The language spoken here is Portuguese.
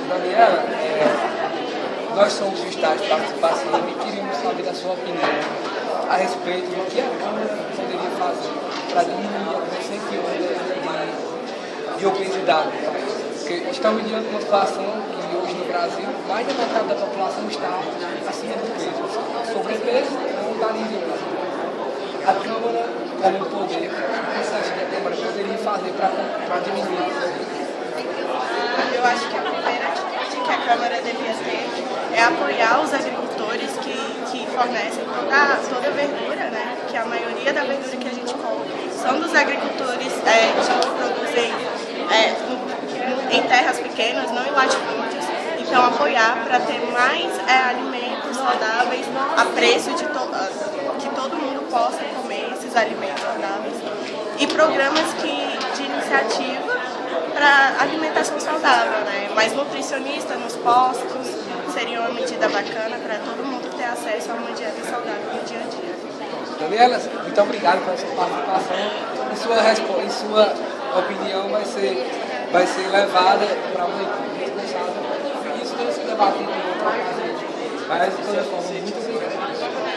Daniela, nós somos do estágio de participação e queríamos saber da sua opinião a respeito do que a Câmara poderia fazer para diminuir a crescente onda de obesidade no país. Porque estamos diante de uma situação que hoje no Brasil mais da metade da população está acima do peso. Sobrepeso não está nem de peso. A Câmara, como poder, o que você acha que a Câmara poderia fazer para diminuir isso? Eu acho que a primeira atitude que a Câmara devia ter é apoiar os agricultores que fornecem toda a verdura, né? Que a maioria da verdura que a gente come são dos agricultores que produzem em terras pequenas, não em latifúndios. Então, apoiar para ter mais alimentos saudáveis a preço de que todo mundo possa comer esses alimentos saudáveis. E programas de iniciativa para alimentação saudável, né? Mais nutricionista nos postos seria uma medida bacana para todo mundo ter acesso a uma dieta saudável no dia a dia. Daniela, muito obrigado pela sua participação. Em sua opinião vai ser levada para uma equipe responsável. Isso deve ser debatido em outra ocasião. Mas, de toda forma, muito obrigado.